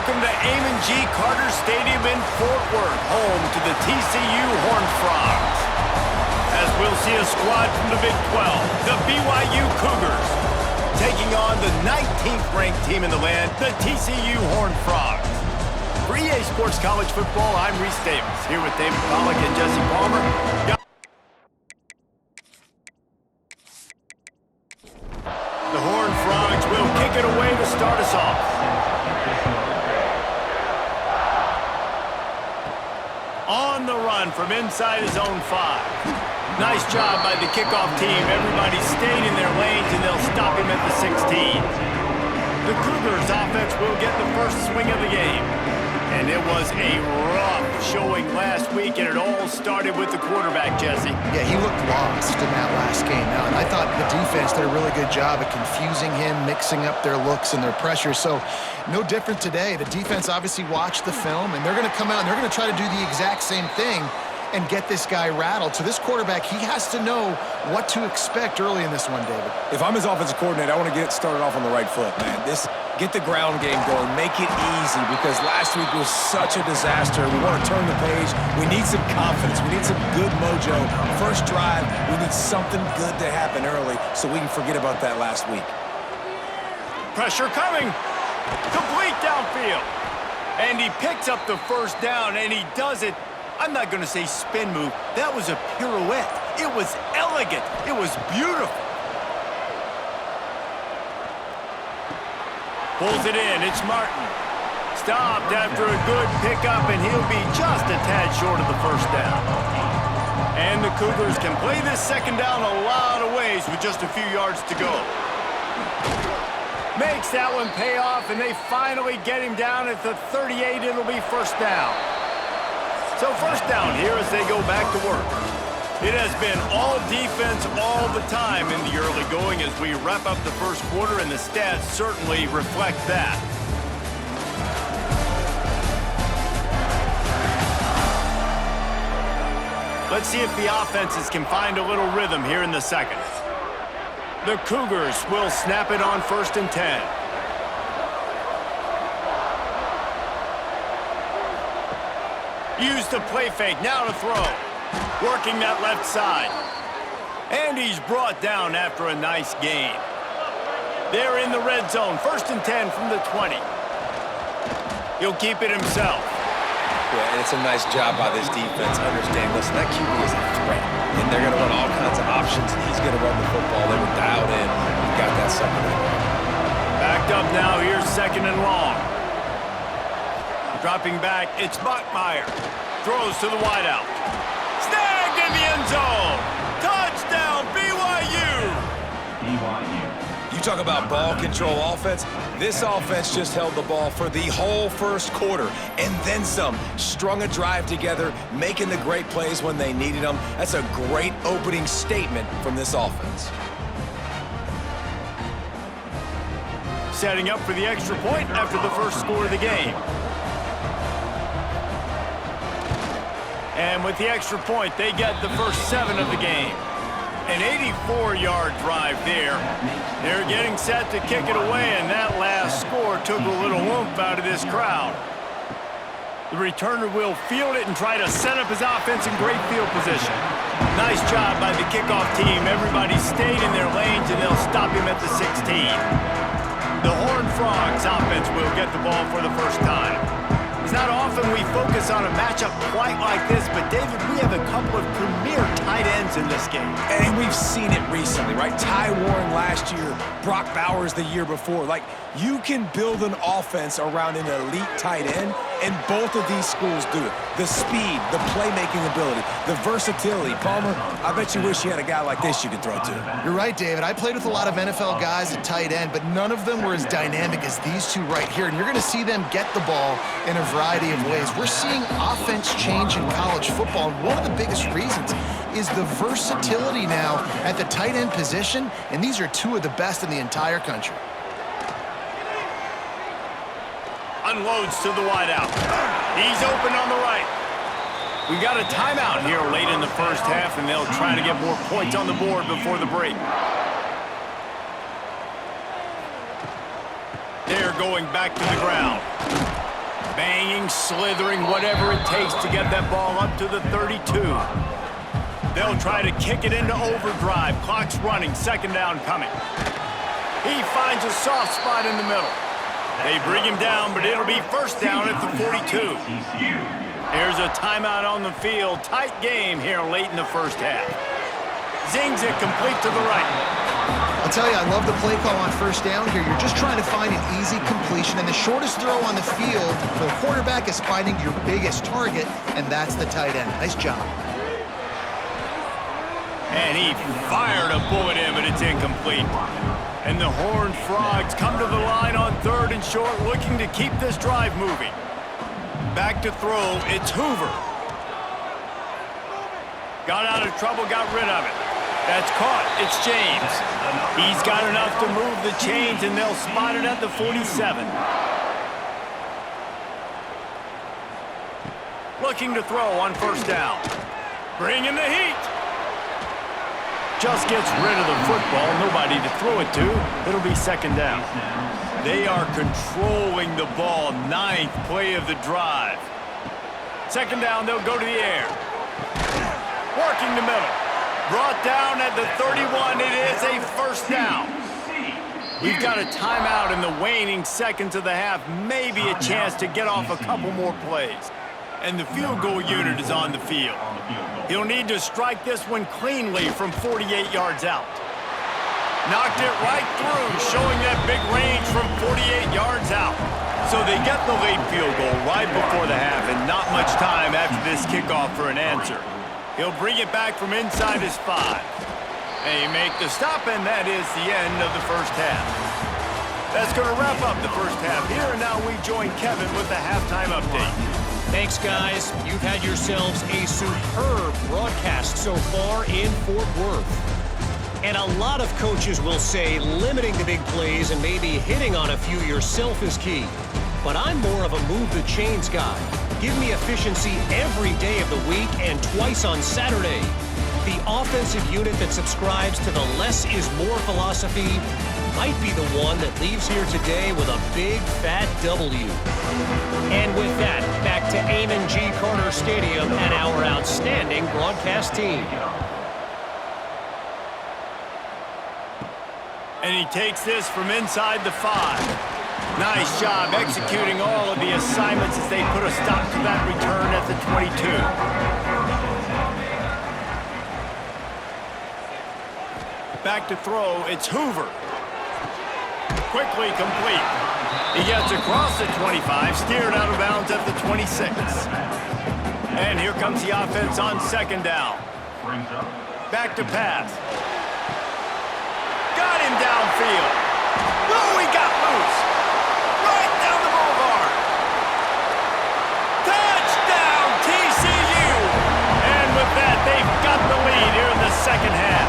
welcome to Amon G. Carter Stadium in Fort Worth, home to the TCU Horned Frogs. As we'll see a squad from the Big 12, the BYU Cougars, taking on the 19th ranked team in the land, the TCU Horned Frogs. For EA Sports College Football, I'm Reese Davis, here with David Pollack and Jesse Palmer. The Horned Frogs will kick it away to start us off. On the run from inside his own 5. Nice job by the kickoff team. Everybody stayed in their lanes, and they'll stop him at the 16. The Cougars offense will get the first swing of the game. And it was a rough showing last week, and it all started with the quarterback, Jesse. Yeah, he looked lost in that last game. Now, and I thought the defense did a really good job of confusing him, mixing up their looks and their pressure. So, no different today. The defense obviously watched the film, and they're going to come out and they're going to try to do the exact same thing and get this guy rattled. So this quarterback, he has to know what to expect early in this one, David. If I'm his offensive coordinator, I want to get started off on the right foot, man. Get the ground game going, make it easy, because last week was such a disaster. We want to turn the page. We need some confidence. We need some good mojo. First drive, we need something good to happen early so we can forget about that last week. Pressure coming. Complete downfield. And he picks up the first down, and he does it. I'm not going to say spin move. That was a pirouette. It was elegant. It was beautiful. Pulls it in. It's Martin. Stopped after a good pickup, and he'll be just a tad short of the first down. And the Cougars can play this second down a lot of ways with just a few yards to go. Makes that one pay off, and they finally get him down at the 38. It'll be first down. So first down here as they go back to work. It has been all defense all the time in the early going as we wrap up the first quarter, and the stats certainly reflect that. Let's see if the offenses can find a little rhythm here in the second. The Cougars will snap it on 1st and 10. Use the play fake, now to throw. Working that left side. And he's brought down after a nice gain. They're in the red zone, 1st and 10 from the 20. He'll keep it himself. Yeah, and it's a nice job by this defense. Understand, listen, that QB is a threat. And they're going to run all kinds of options. He's going to run the football. They were dialed in. He got that second and long. Backed up now, here's 2nd and long. Dropping back, it's Bachmeier. Throws to the wideout. Snagged in the end zone. Touchdown, BYU. You talk about ball control offense. This offense just held the ball for the whole first quarter and then some. Strung a drive together, making the great plays when they needed them. That's a great opening statement from this offense. Setting up for the extra point after the first score of the game. And with the extra point, they get the first 7 of the game. An 84-yard drive there. They're getting set to kick it away, and that last score took a little oomph out of this crowd. The returner will field it and try to set up his offense in great field position. Nice job by the kickoff team. Everybody stayed in their lanes, and they'll stop him at the 16. The Horned Frogs offense will get the ball for the first time. It's not often we focus on a matchup quite like this, but David, we have a couple of premier tight ends in this game. And we've seen it recently, right? Ty Warren last year, Brock Bowers the year before. Like, you can build an offense around an elite tight end, and both of these schools do it. The speed, the playmaking ability, the versatility. Palmer, I bet you wish you had a guy like this you could throw to. You're right, David. I played with a lot of NFL guys at tight end, but none of them were as dynamic as these two right here. And you're going to see them get the ball in a variety of ways. We're seeing offense change in college football, and one of the biggest reasons is the versatility now at the tight end position, and these are two of the best in the entire country. Unloads to the wideout. He's open on the right. We got a timeout here late in the first half, and they'll try to get more points on the board before the break. They're going back to the ground. Banging, slithering, whatever it takes to get that ball up to the 32. They'll try to kick it into overdrive. Clock's running, second down coming. He finds a soft spot in the middle. They bring him down, but it'll be first down at the 42. Here's a timeout on the field. Tight game here late in the first half. Zings it complete to the right. I'll tell you, I love the play call on first down here. You're just trying to find an easy completion, and the shortest throw on the field for the quarterback is finding your biggest target, and that's the tight end. Nice job. And he fired a bullet in, but it's incomplete. And the Horned Frogs come to the line on third and short, looking to keep this drive moving. Back to throw, it's Hoover. Got out of trouble, got rid of it. That's caught, it's James. He's got enough to move the chains, and they'll spot it at the 47. Looking to throw on first down. Bringing the heat. Just gets rid of the football, nobody to throw it to. It'll be second down. They are controlling the ball, ninth play of the drive. Second down, they'll go to the air. Working the middle. Brought down at the 31, it is a first down. We've got a timeout in the waning seconds of the half, maybe a chance to get off a couple more plays. And the field goal unit is on the field. He'll need to strike this one cleanly from 48 yards out. Knocked it right through, showing that big range from 48 yards out. So they get the late field goal right before the half, and not much time after this kickoff for an answer. He'll bring it back from inside his 5. They make the stop, and that is the end of the first half. That's going to wrap up the first half here, and now we join Kevin with the halftime update. Thanks, guys. You've had yourselves a superb broadcast so far in Fort Worth. And a lot of coaches will say limiting the big plays and maybe hitting on a few yourself is key. But I'm more of a move the chains guy. Give me efficiency every day of the week and twice on Saturday. The offensive unit that subscribes to the less is more philosophy might be the one that leaves here today with a big fat W. And with that, back to Amon G. Carter Stadium and our outstanding broadcast team. And he takes this from inside the 5. Nice job executing all of the assignments as they put a stop to that return at the 22. Back to throw, it's Hoover. Quickly complete. He gets across the 25, steered out of bounds at the 26. And here comes the offense on second down. Back to pass. Got him downfield. Oh, he got loose. Right down the boulevard. Touchdown, TCU. And with that, they've got the lead here in the second half.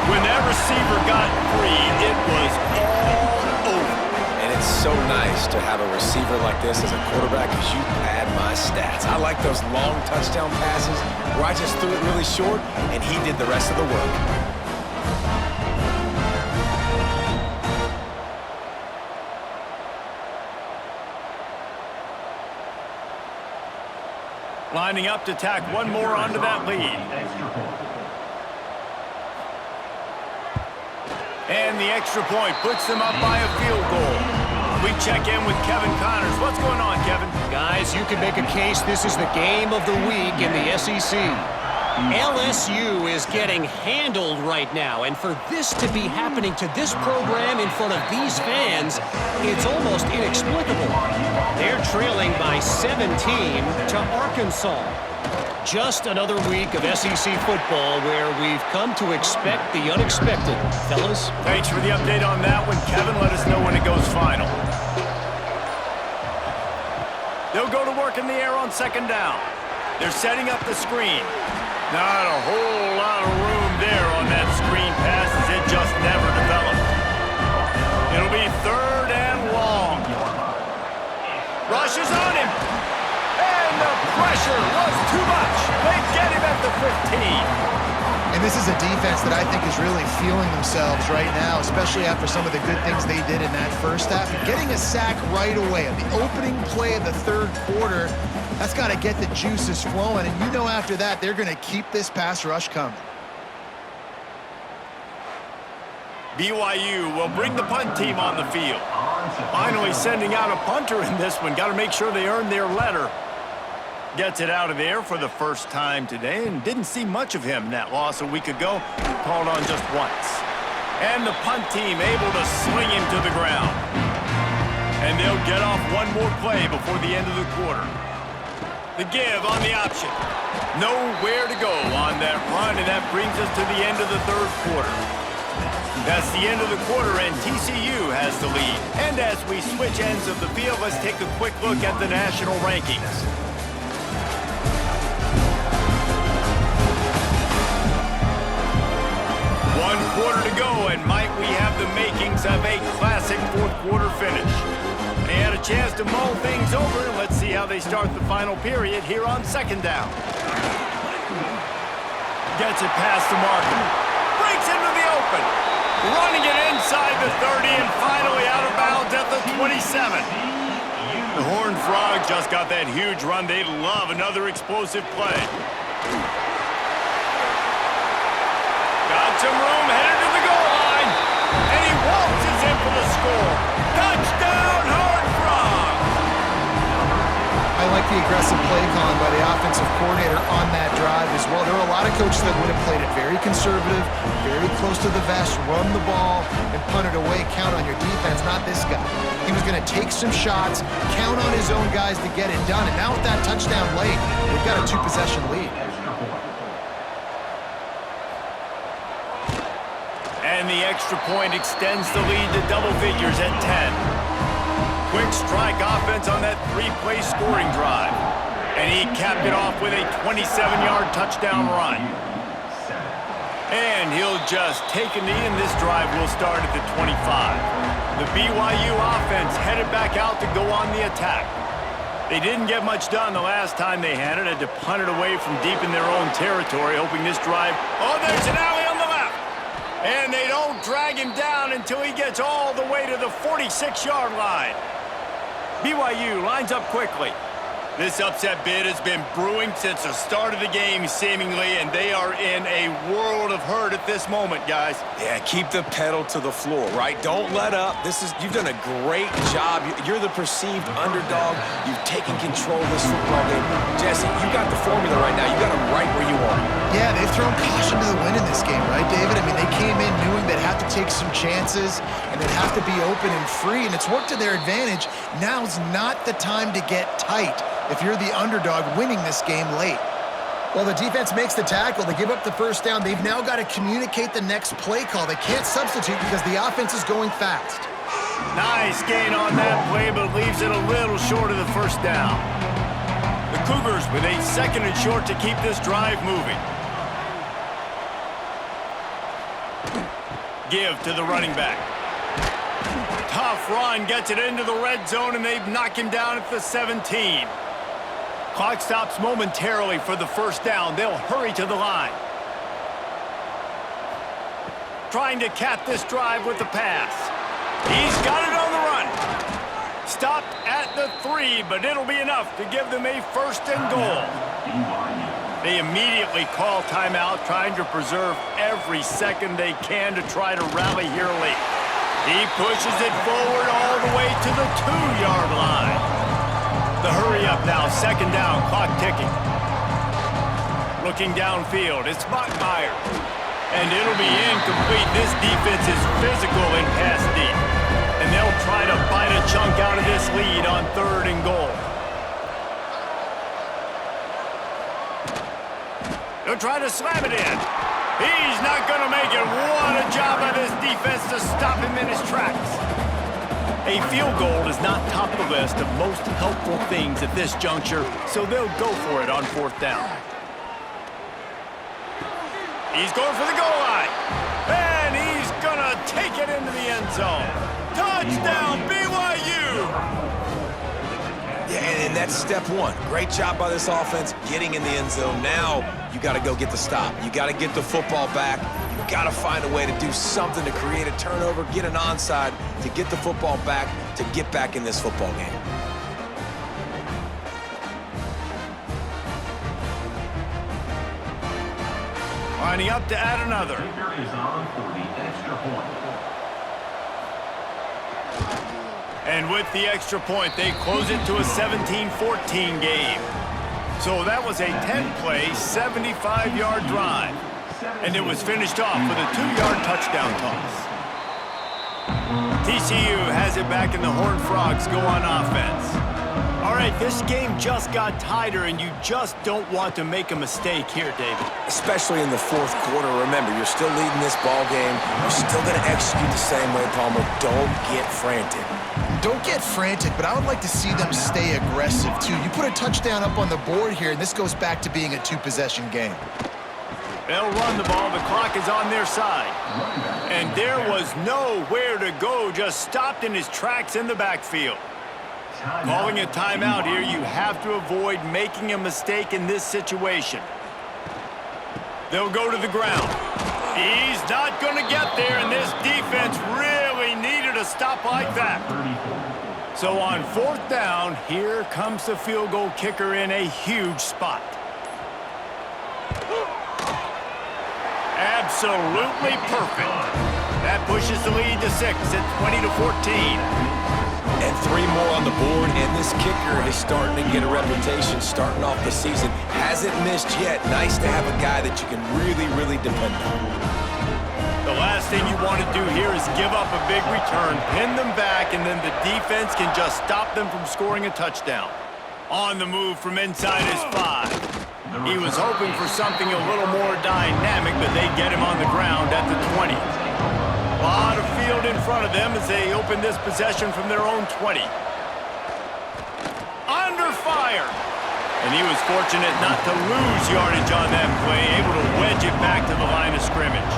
When that receiver got free, it was all over. And it's so nice to have a receiver like this as a quarterback because you pad my stats. I like those long touchdown passes where I just threw it really short and he did the rest of the work. Lining up to tack one more onto that lead. And the extra point puts them up by a field goal. We check in with Kevin Connors. What's going on, Kevin? Guys, you can make a case this is the game of the week in the SEC. LSU is getting handled right now, and for this to be happening to this program in front of these fans, it's almost inexplicable. They're trailing by 17 to Arkansas. Just another week of SEC football where we've come to expect the unexpected. Fellas? Thanks for the update on that one, Kevin. Let us know when it goes final. They'll go to work in the air on second down. They're setting up the screen. Not a whole lot of room there on that screen pass as it just never developed. It'll be third and long. Rushes on him. And the pressure was too much. They get him at the 15. And this is a defense that I think is really feeling themselves right now, especially after some of the good things they did in that first half. Getting a sack right away on the opening play of the third quarter, that's got to get the juices flowing. And you know after that, they're going to keep this pass rush coming. BYU will bring the punt team on the field. Finally sending out a punter in this one. Got to make sure they earn their letter. Gets it out of there for the first time today and didn't see much of him in that loss a week ago. Called on just once. And the punt team able to sling him to the ground. And they'll get off one more play before the end of the quarter. The give on the option. Nowhere to go on that run, and that brings us to the end of the third quarter. That's the end of the quarter, and TCU has the lead. And as we switch ends of the field, let's take a quick look at the national rankings. 1 quarter to go, and might we have the makings of a classic fourth quarter finish. They had a chance to mull things over, and let's see how they start the final period here on second down. Gets it past the marker. Breaks into the open. Running it inside the 30 and finally out of bounds at the 27. The Horned Frog just got that huge run. They love another explosive play. Got some room, headed to the goal line. And he waltzes in for the score. Touchdown, Horned Frogs! I like the aggressive play calling by the offensive coordinator on that drive as well. There are a lot of coaches that would have played it very conservative, very close to the vest, run the ball, and punt it away, count on your defense. Not this guy. He was going to take some shots, count on his own guys to get it done. And now with that touchdown late, they've got a 2-possession lead. And the extra point extends the lead to double figures at 10. Quick strike offense on that 3-play scoring drive. And he capped it off with a 27-yard touchdown run. And he'll just take a knee, and this drive will start at the 25. The BYU offense headed back out to go on the attack. They didn't get much done the last time they had it. Had to punt it away from deep in their own territory, hoping this drive... Oh, there's an alley on the left! And they don't drag him down until he gets all the way to the 46-yard line. BYU lines up quickly. This upset bid has been brewing since the start of the game, seemingly, and they are in a world of hurt at this moment, guys. Yeah, keep the pedal to the floor, right? Don't let up. You've done a great job. You're the perceived underdog. You've taken control of this football game. Jesse, you got the formula right now. You got them right where you want. Yeah, they've thrown caution to the wind in this game, right, David? I mean, they came in knowing they'd have to take some chances and they'd have to be open and free, and it's worked to their advantage. Now's not the time to get tight if you're the underdog winning this game late. Well, the defense makes the tackle. They give up the first down. They've now got to communicate the next play call. They can't substitute because the offense is going fast. Nice gain on that play, but leaves it a little short of the first down. The Cougars with a 2nd and short to keep this drive moving. Give to the running back. Tough run, gets it into the red zone, and they knock him down at the 17. Clock stops momentarily for the first down. They'll hurry to the line. Trying to cap this drive with the pass. He's got it on the run. Stopped at the 3, but it'll be enough to give them a 1st and goal. They immediately call timeout, trying to preserve every second they can to try to rally here late. He pushes it forward all the way to the 2-yard line. The hurry up now, 2nd down, clock ticking. Looking downfield, it's Bachmeyer. And it'll be incomplete. This defense is physical in pass deep. And they'll try to bite a chunk out of this lead on 3rd and goal. They'll try to slam it in. He's not going to make it. What a job by this defense to stop him in his tracks. A field goal is not top the list of most helpful things at this juncture, so they'll go for it on 4th down. He's going for the goal line. And he's going to take it into the end zone. Touchdown, BYU! Yeah, And that's step one. Great job by this offense getting in the end zone. Now you got to go get the stop. You got to get the football back. You got to find a way to do something to create a turnover, get an onside, to get the football back, to get back in this football game. Lining up to add another. And with the extra point, they close it to a 17-14 game. So that was a 10-play, 75-yard drive. And it was finished off with a 2-yard touchdown toss. TCU has it back, and the Horned Frogs go on offense. All right, this game just got tighter, and you just don't want to make a mistake here, David. Especially in the fourth quarter. Remember, you're still leading this ball game. You're still going to execute the same way, Palmer. Don't get frantic. Don't get frantic, but I would like to see them stay aggressive, too. You put a touchdown up on the board here, and this goes back to being a two-possession game. They'll run the ball. The clock is on their side. And there was nowhere to go, just stopped in his tracks in the backfield. Calling a timeout here, you have to avoid making a mistake in this situation. They'll go to the ground. He's not going to get there, and this defense really needed a stop like that. So on fourth down, here comes the field goal kicker in a huge spot. Absolutely perfect. That pushes the lead to 6 at 20-14. And 3 more on the board, and this kicker is starting to get a reputation starting off the season. Hasn't missed yet. Nice to have a guy that you can really, really depend on. The last thing you want to do here is give up a big return, pin them back, and then the defense can just stop them from scoring a touchdown. On the move from inside his 5. He was hoping for something a little more dynamic, but they get him on the ground at the 20. A lot of field in front of them as they open this possession from their own 20. Under fire. And he was fortunate not to lose yardage on that play, able to wedge it back to the line of scrimmage.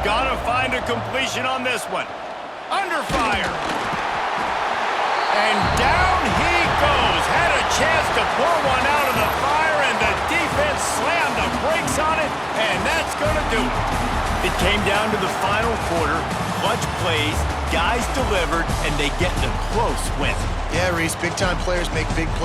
Gotta find a completion on this one. Under fire. And down he goes. Had a chance to pour one out of the fire, and the defense slammed the brakes on it, and that's going to do it. It came down to the final quarter. Clutch plays, guys delivered, and they get the close win. Yeah, Reese, big-time players make big plays.